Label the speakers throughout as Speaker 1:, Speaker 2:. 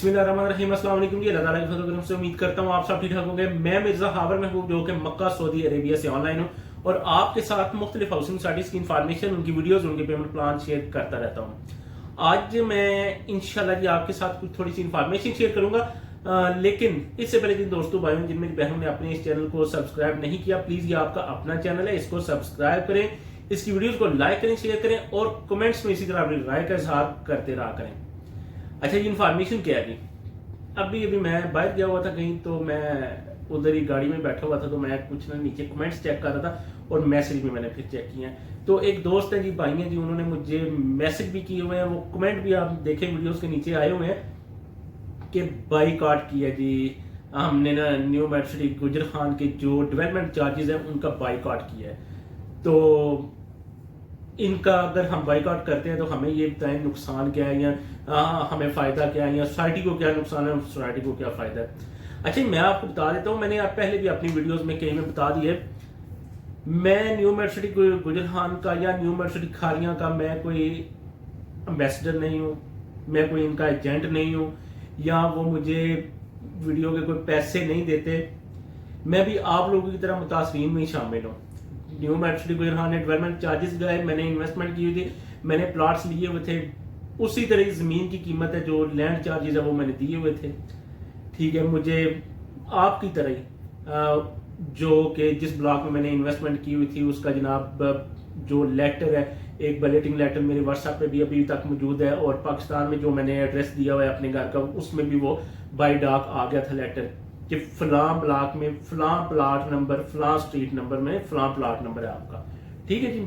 Speaker 1: बिस्मिल्लाहिर्रहमानिर्रहीम। अस्सलाम वालेकुम जी। अल्लाह ताला की फजल करम से उम्मीद करता हूँ आप सब ठीक ठाक होंगे। मैं मिर्जा हावर महबूब जो कि मक्का सऊदी अरेबिया से ऑनलाइन हूँ और आपके साथ मुख्तलिफ हाउसिंग साइट्स की इन्फॉर्मेशन, उनकी वीडियोस, उनके पेमेंट प्लान शेयर करता रहता हूँ। आज मैं इंशाल्लाह जी आपके साथ कुछ थोड़ी सी इन्फॉर्मेशन शेयर करूंगा, लेकिन इससे पहले जिन दोस्तों भाइयों जिन मेरी बहनों ने अपने इस चैनल को सब्सक्राइब नहीं किया, प्लीज ये आपका अपना चैनल है, इसको सब्सक्राइब करें, इसकी वीडियोस को लाइक करें, शेयर करें और कमेंट्स में इसी तरह अपनी राय का इजहार करते रहा करें। अच्छा, ये इन्फॉर्मेशन क्या है? अभी अभी मैं बाहर गया हुआ था कहीं, तो मैं उधर ही गाड़ी में बैठा हुआ था, तो मैं कुछ ना नीचे कमेंट्स चेक कर रहा था और मैसेज भी मैंने फिर चेक किए हैं। तो एक दोस्त है जी, भाई हैं जी, उन्होंने मुझे मैसेज भी किए हुए हैं, वो कमेंट भी आप देखें वीडियोस के नीचे आए हुए हैं कि बाईकाट किया जी हमने ना न्यू मेट्रो सिटी गुजर खान के जो डेवलपमेंट चार्जेस हैं उनका बाईकाट किया है। तो इनका अगर हम बाईकाट करते हैं तो हमें ये बताएं नुकसान क्या है, या हमें फायदा क्या है, या सोसाइटी को क्या नुकसान है, सोसाइटी को क्या फायदा है। अच्छा, मैं आपको बता देता हूँ, मैंने आप पहले भी अपनी वीडियोस में कई में बता दिए, मैं न्यू मेट्रो सिटी गुजर खान का या न्यू मेट्रो सिटी खारियां का मैं कोई एम्बेसडर नहीं हूँ, मैं कोई इनका एजेंट नहीं हूँ, या वो मुझे वीडियो के कोई पैसे नहीं देते। मैं भी आप लोगों की तरह मुतासरीन में ही शामिल हूँ। न्यू मेट्रो सिटी गुजर खान ने डेवलपमेंट चार्जेस गए, मैंने इन्वेस्टमेंट की हुई थी, मैंने प्लॉट्स लिए हुए थे, उसी तरह जमीन की कीमत है जो लैंड चार्जेस है वो मैंने दिए हुए थे। ठीक है, मुझे आपकी तरह ही जो कि जिस ब्लॉक में मैंने इन्वेस्टमेंट की हुई थी उसका जनाब जो लेटर है, एक बलेटिंग लेटर मेरे व्हाट्सएप पे भी अभी तक मौजूद है, और पाकिस्तान में जो मैंने एड्रेस दिया हुआ है अपने घर का उसमें भी वो बाई डाक आ गया था लेटर कि फलां ब्लॉक में फलां प्लाट नंबर, फलां स्ट्रीट नंबर में फलां प्लाट नंबर है आपका। ठीक है जी।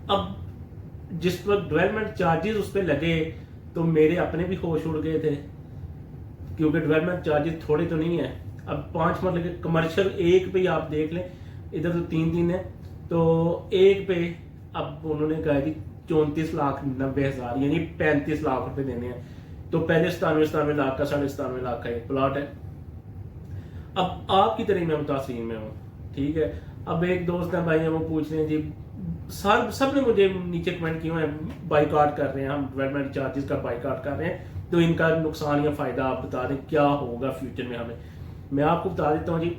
Speaker 1: अब जिस वक्त डेवलपमेंट चार्जेस उस पर लगे तो मेरे अपने भी होश उड़ गए थे, क्योंकि डेवलपमेंट चार्जेस थोड़े तो नहीं है। अब 5 मतलब के कमर्शियल एक पे आप देख लें, इधर तो 3 है, तो एक पे अब उन्होंने कहा कि 34,90,000 यानी 35 लाख रुपए देने हैं। तो पहले 97 लाख का 97 लाख का एक प्लॉट है। अब आपकी तरह मैं मुतासरीन में हूँ। ठीक है, अब एक दोस्त है भाई है, वो पूछ रहे हैं जी सब ने मुझे नीचे कमेंट किए हैं बाईकाट कर रहे हैं, हम डेवलपमेंट चार्जेस का बाईकाट कर रहे हैं, तो इनका नुकसान या फायदा आप बता दें क्या होगा फ्यूचर में हमें। मैं आपको बता देता हूँ जी,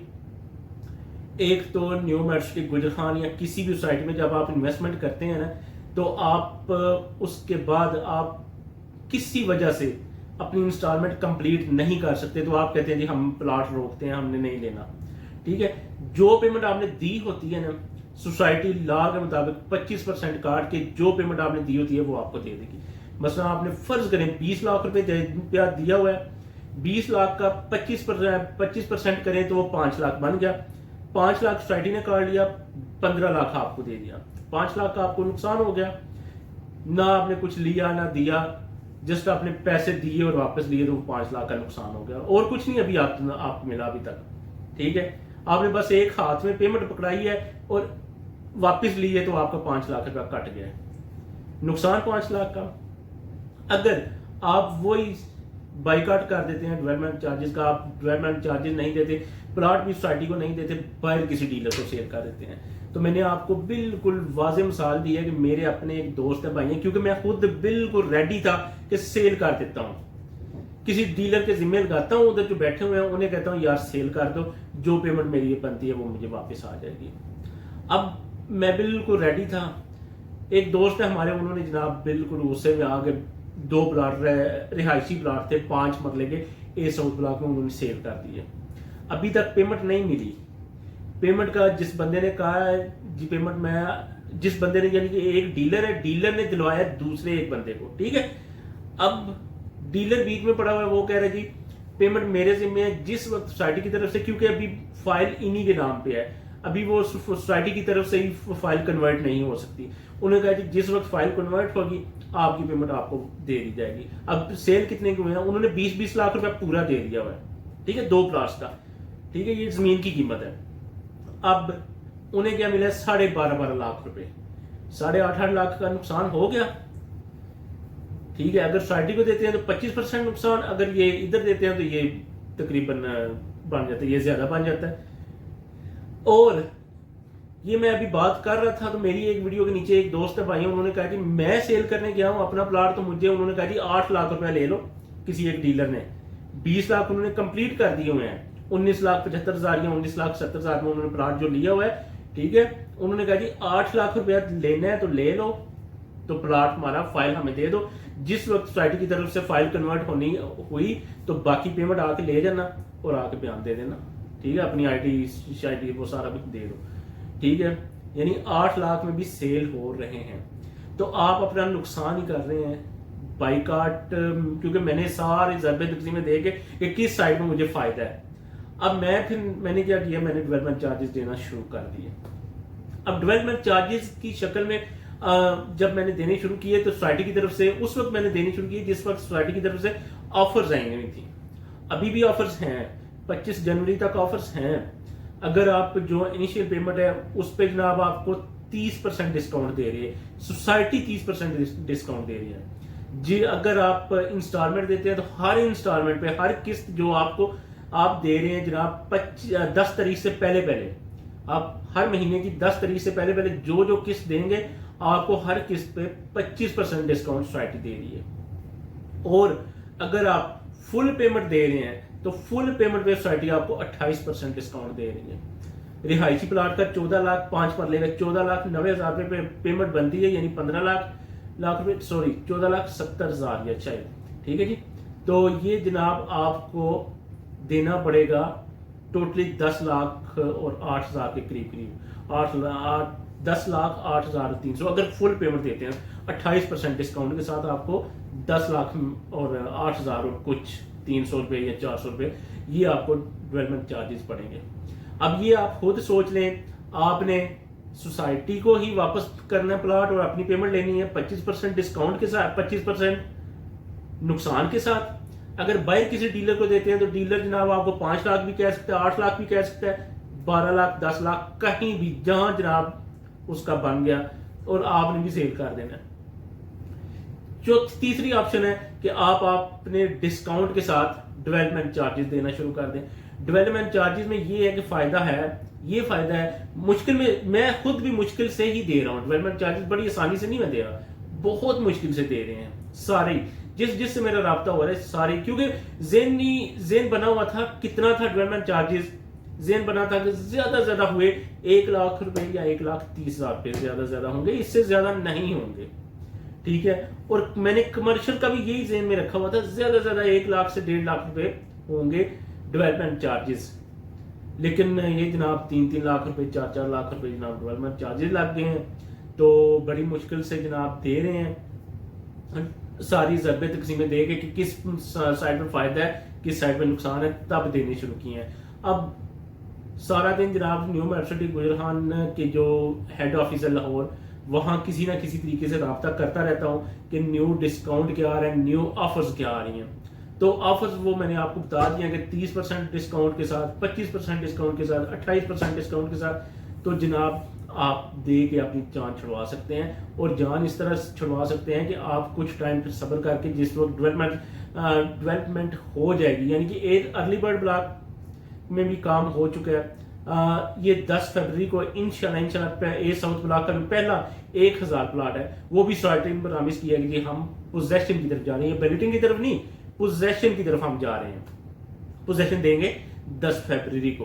Speaker 1: एक तो न्यू मेट्रो सिटी गुजर खान या किसी भी सोसाइटी में जब आप इन्वेस्टमेंट करते हैं ना, तो आप उसके बाद आप किसी वजह से अपनी इंस्टॉलमेंट कंप्लीट नहीं कर सकते, तो आप कहते हैं जी हम प्लॉट रोकते हैं, हमने नहीं लेना। ठीक है, जो पेमेंट आपने दी होती है ना, सोसाइटी लॉ के मुताबिक 25% काट के जो पेमेंट आपने दी होती है वो आपको दे देगी। मसलन आपने फर्ज करें 20 लाख रुपए दिया हुआ है, 20 लाख का 25% करें तो वो 5 लाख बन गया। 5 लाख सोसाइटी ने काट लिया, 15 लाख आपको दे दिया, 5 लाख का आपको नुकसान हो गया। ना आपने कुछ लिया ना दिया, जस्ट आपने पैसे दिए और वापस लिए, तो 5 लाख का नुकसान हो गया, और कुछ नहीं अभी आपको मिला अभी तक। ठीक है, आपने बस एक हाथ में पेमेंट पकड़ाई है और वापस ली है, तो आपका 5 लाख रुपया कट गया है, नुकसान 5 लाख का। अगर आप वही बाईकाट कर देते हैं डेवलपमेंट चार्जेस का, आप डेवलपमेंट चार्जेस नहीं देते, प्लॉट भी सोसाइटी को नहीं देते, बाहर किसी डीलर को सेल कर देते हैं, तो मैंने आपको बिल्कुल वाज़ेह मिसाल दी है कि मेरे अपने एक दोस्त है भाई हैं, क्योंकि मैं खुद बिल्कुल रेडी था कि सेल कर देता हूँ, किसी डीलर के जिम्मे लगाता हूँ, उधर जो बैठे हुए हैं उन्हें कहता हूँ यार सेल कर दो, जो पेमेंट मेरी ये बनती है वो मुझे वापस आ जाएगी। अब मैं बिल्कुल रेडी था। एक दोस्त है हमारे, उन्होंने जनाब बिल्कुल गुस्से में आगे 2 प्लाट रिहायशी प्लाट थे 5 मरले के ए साउथ ब्लॉक में, उन्होंने सेल कर दिए। अभी तक पेमेंट नहीं मिली। पेमेंट का जिस बंदे ने कहा है जी पेमेंट, मैं जिस बंदे ने, यानी कि एक डीलर है, डीलर ने दिलवाया दूसरे एक बंदे को। ठीक है, अब डीलर बीच में पड़ा हुआ है, वो कह रहा है जी पेमेंट मेरे जिम्मे है जिस वक्त सोसाइटी की तरफ से, क्योंकि अभी फाइल इन्हीं के नाम पे है, अभी वो सोसाइटी की तरफ से ही फाइल कन्वर्ट नहीं हो सकती। उन्होंने कहा जी जिस वक्त फाइल कन्वर्ट होगी आपकी पेमेंट आपको दे दी जाएगी। अब सेल कितने के हुए हैं? उन्होंने 20-20 लाख रुपया पूरा दे दिया हुआ है। ठीक है, 2 प्लॉट्स का। ठीक है, ये जमीन की कीमत है। अब उन्हें क्या मिला? 12.5 लाख रुपए, 8.5 लाख का नुकसान हो गया। ठीक है, अगर सोसाइटी को देते हैं तो 25% नुकसान, अगर ये इधर देते हैं तो ये तकरीबन बन जाता है, ये ज्यादा बन जाता है। और ये मैं अभी बात कर रहा था तो मेरी एक वीडियो के नीचे एक दोस्त है भाई, उन्होंने कहा कि मैं सेल करने गया हूं अपना प्लाट, तो मुझे उन्होंने कहा जी 8 लाख रुपया ले लो, किसी एक डीलर ने 20 लाख उन्होंने कंप्लीट कर दिए हुए हैं, 19,75,000 या 19,70,000 में उन्होंने प्लाट जो लिया हुआ है, ठीक है। उन्होंने कहा जी 8 लाख रुपया लेना है तो ले लो, तो प्लाट हमारा फाइल हमें दे दो। जिस वक्त सोसाइटी की तरफ से फाइल कन्वर्ट होनी हुई तो बाकी पेमेंट आके ले जाना और आके बयान दे देना, ठीक है, अपनी आईडी शायद वो सारा कुछ दे दो, ठीक है। यानी 8 लाख में भी सेल हो रहे हैं, तो आप अपना नुकसान ही कर रहे हैं बाइकाट, क्योंकि मैंने सारे ज़रबे तकसीमें देखे कि किस साइड में मुझे फायदा है। अब मैंने क्या किया, मैंने डेवलपमेंट चार्जेस देना शुरू कर दिए। अब डेवलपमेंट चार्जेस की शक्ल में जब मैंने देने शुरू किए तो सोसाइटी की तरफ से उस वक्त मैंने देने शुरू किए जिस वक्त सोसाइटी की तरफ से ऑफर्स आई हुई थी। अभी भी ऑफर्स हैं, 25 जनवरी तक ऑफर्स हैं। अगर आप जो इनिशियल पेमेंट है उस पे जनाब आपको 30% डिस्काउंट दे रही है सोसाइटी, 30% डिस्काउंट दे रही है जी। अगर आप इंस्टॉलमेंट देते हैं तो हर इंस्टॉलमेंट पे हर किस्त जो आपको आप दे रहे हैं जनाब 10 तारीख से पहले आप हर महीने की 10 तारीख से पहले जो किस्त देंगे आपको हर किस्त पे 25% डिस्काउंट सोसाइटी दे रही है। और अगर आप फुल पेमेंट दे रहे हैं तो फुल पेमेंट पे सोसाइटी आपको 28% डिस्काउंट दे रही है। रिहायशी प्लाट का 14 लाख 5 पर लेगा 14,90,000 रुपए पेमेंट बनती है, यानी 15 लाख रुपए, सॉरी 14,70,000 या शायद, ठीक है जी। तो ये जनाब आपको देना पड़ेगा टोटली 10 लाख और 8,000 के करीब 10,08,300 अगर फुल पेमेंट देते हैं 28% डिस्काउंट के साथ आपको 10 लाख और 8,000 और कुछ 300 रुपये या 400 रुपये ये आपको डेवलपमेंट चार्जेस पड़ेंगे। अब ये आप खुद सोच लें, आपने सोसाइटी को ही वापस करना प्लाट और अपनी पेमेंट लेनी है 25% डिस्काउंट के साथ, 25% नुकसान के साथ। अगर बाहर किसी डीलर को देते हैं तो डीलर जनाब आपको 5 लाख भी कह सकता है, 8 लाख भी कह सकता है, 12 लाख 10 लाख कहीं भी जहां जनाब उसका बन गया और आपने भी सेल कर देना। जो तीसरी ऑप्शन है कि आप अपने डिस्काउंट के साथ डेवलपमेंट चार्जेस देना शुरू कर दें। डेवलपमेंट चार्जेस में ये है कि फायदा है मुश्किल में, मैं खुद भी मुश्किल से ही दे रहा हूं डेवलपमेंट चार्जेस, बड़ी आसानी से नहीं मैं दे रहा, बहुत मुश्किल से दे रहे हैं सारे, जिससे मेरा राब्ता हो रहा है सारे, क्योंकि जेन बना हुआ था कितना था डेवलपमेंट चार्जेस, जेन बना था कि ज्यादा हुए 1 लाख रुपए या 1,30,000 रुपए ज्यादा होंगे, इससे ज्यादा नहीं होंगे, ठीक है। और मैंने कमर्शियल का भी यही जेन में रखा हुआ था, ज्यादा 1 लाख से 1.5 लाख रुपए होंगे डेवलपमेंट चार्जेस, लेकिन ये जनाब 3-3 लाख रुपए 4-4 लाख रुपए जनाब डेवलपमेंट चार्जेस लग गए हैं। तो बड़ी मुश्किल से जनाब दे रहे हैं, सारी ज़रबे तकसीमें दे के कि किस साइड पर फायदा है किस साइड पर नुकसान है, तब देने शुरू किए हैं। अब सारा दिन जनाब न्यू मेट्रो सिटी गुजरान के जो हेड ऑफिस है लाहौर, वहाँ किसी ना किसी तरीके से रब्ता करता रहता हूँ कि न्यू डिस्काउंट क्या आ रहा है, न्यू ऑफर्स क्या आ रही हैं। तो ऑफर्स वो मैंने आपको बता दिया कि 30% डिस्काउंट के साथ, 25% डिस्काउंट के साथ, 28% डिस्काउंट के साथ, तो जनाब आप दे के अपनी जान छुड़वा सकते हैं। और जान इस तरह छुड़वा सकते हैं कि आप कुछ टाइम फिर सब्र करके जिस वक्त डेवलपमेंट हो जाएगी, यानी कि एक अर्ली बर्ड ब्लॉक में भी काम हो चुका है। ये 10 फरवरी को इंशाल्लाह ए साउथ ब्लॉक का जो पहला 1,000 प्लाट है वो भी स्टार्टिंग पर प्रॉमिस किया कि हम पोजेशन की तरफ जा रहे हैं, बैलेटिंग की तरफ नहीं, पोजेशन की तरफ हम जा रहे हैं। पोजेशन देंगे 10 फरवरी को,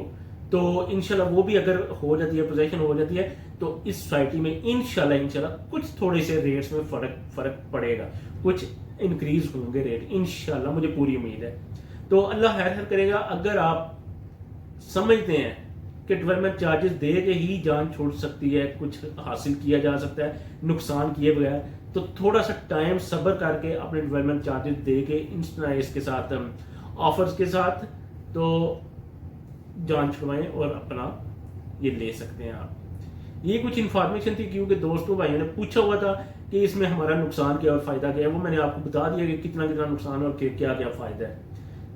Speaker 1: तो इंशाल्लाह वो भी अगर हो जाती है, पोजेशन हो जाती है, तो इस सोसाइटी में इंशाल्लाह कुछ थोड़े से रेट्स में फर्क पड़ेगा, कुछ इंक्रीज होंगे रेट, इंशाल्लाह मुझे पूरी उम्मीद है। तो अल्लाह खैर करेगा। अगर आप समझते हैं कि डेवलपमेंट चार्जेस दे के ही जान छोड़ सकती है, कुछ हासिल किया जा सकता है नुकसान किए बगैर, तो थोड़ा सा टाइम सब्र करके अपने डेवलपमेंट चार्जेस दे के इसके साथ ऑफर्स के साथ तो जान छुड़वाएं और अपना ये ले सकते हैं आप। ये कुछ इन्फॉर्मेशन थी क्योंकि दोस्तों भाइयों ने पूछा हुआ था कि इसमें हमारा नुकसान क्या और फायदा क्या है, वो मैंने आपको बता दिया कि कितना नुकसान और क्या फायदा है।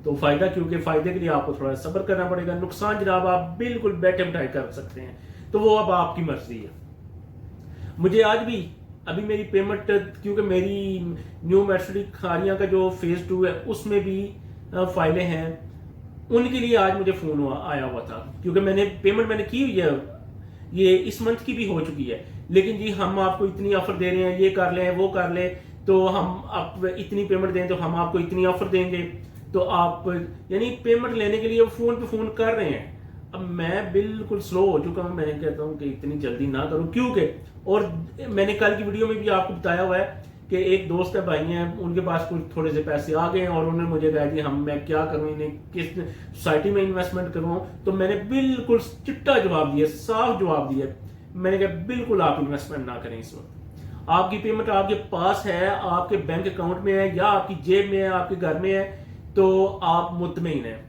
Speaker 1: तो फायदा, क्योंकि फायदे के लिए आपको थोड़ा सब्र करना पड़ेगा, नुकसान जनाब आप बिल्कुल बैठे बिठाए कर सकते हैं, तो वो अब आपकी मर्जी है। मुझे आज भी अभी मेरी पेमेंट, क्योंकि मेरी न्यू मेट्रो खारियां का जो फेज 2 है उसमें भी फाइलें हैं, उनके लिए आज मुझे फोन आया हुआ था, क्योंकि पेमेंट मैंने की हुई है, ये इस मंथ की भी हो चुकी है, लेकिन जी हम आपको इतनी ऑफर दे रहे हैं, ये कर लें वो कर लें, तो हम आप इतनी पेमेंट दें तो हम आपको इतनी ऑफर देंगे, तो आप यानी पेमेंट लेने के लिए वो फोन पे फोन कर रहे हैं। अब मैं बिल्कुल स्लो हो चुका हूं, मैं कहता हूं कि इतनी जल्दी ना करूं, क्योंकि और मैंने कल की वीडियो में भी आपको बताया हुआ है कि एक दोस्त है, भाई हैं, उनके पास कुछ थोड़े से पैसे आ गए हैं और उन्होंने मुझे कहा कि मैं क्या करूं, इन्हें किस सोसाइटी में इन्वेस्टमेंट करवाऊं। तो मैंने बिल्कुल चिट्टा जवाब दिया, साफ जवाब दिया। मैंने कहा बिल्कुल आप इन्वेस्टमेंट ना करें इस वक्त। आपकी पेमेंट आपके पास है, आपके बैंक अकाउंट में है या आपकी जेब में है, आपके घर में है, तो आप मुतमईन है।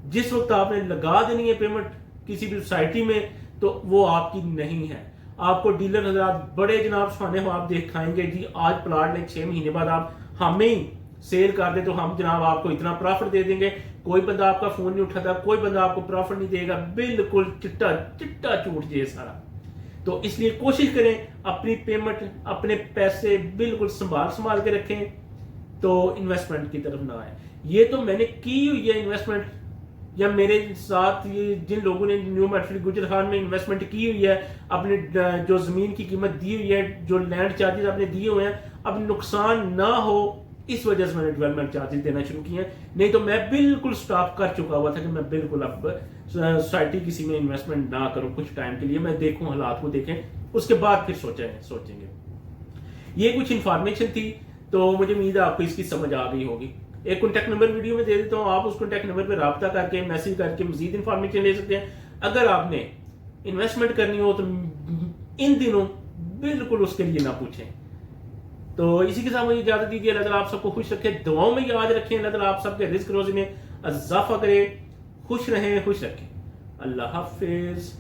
Speaker 1: जिस वक्त आपने लगा देनी है पेमेंट किसी भी सोसाइटी में, तो वो आपकी नहीं है। आपको डीलर हजरात बड़े जनाब सुहाने हो आप दिखाएंगे जी, आज प्लाट ले 6 महीने बाद आप हमें ही सेल कर दे तो हम जनाब आपको इतना प्रॉफिट दे देंगे। कोई बंदा आपका फोन नहीं उठाता, कोई बंदा आपको प्रॉफिट नहीं देगा, बिल्कुल चिट्टा चिट्टा झूठ ये सारा। तो इसलिए कोशिश करें अपनी पेमेंट, अपने पैसे बिल्कुल संभाल संभाल के रखें, तो इन्वेस्टमेंट की तरफ ना आए। ये तो मैंने की हुई है इन्वेस्टमेंट, या मेरे साथ ये जिन लोगों ने न्यू मेट्रिक गुजरात में इन्वेस्टमेंट की हुई है, अपने जो जमीन की कीमत दी हुई है, जो लैंड चार्जेस आपने दिए हुए हैं, अब नुकसान ना हो इस वजह से मैंने डेवलपमेंट चार्जेस देना शुरू किए हैं। नहीं तो मैं बिल्कुल स्टॉप कर चुका हुआ था कि मैं बिल्कुल अब सोसाइटी किसी में इन्वेस्टमेंट ना करूं कुछ टाइम के लिए, मैं देखूं, हालात को देखें, उसके बाद फिर सोचेंगे। ये कुछ इंफॉर्मेशन थी, तो मुझे उम्मीद है आपको इसकी समझ आ गई होगी। एक कॉन्टैक्ट नंबर वीडियो में दे देता हूं, आप उस कॉन्टैक्ट नंबर पर राब्ता करके मैसेज करके मजीद इंफॉर्मेशन ले सकते हैं। अगर आपने इन्वेस्टमेंट करनी हो तो इन दिनों बिल्कुल उसके लिए ना पूछें। तो इसी के साथ मुझे इजाजत दीजिए। अल्लाह ताला आप सबको खुश रखे, दुआओं में याद रखें। अल्लाह ताला आप सबके रिस्क रोजी में इजाफा करे, खुश रहें, खुश रखें। अल्लाह हाफिज।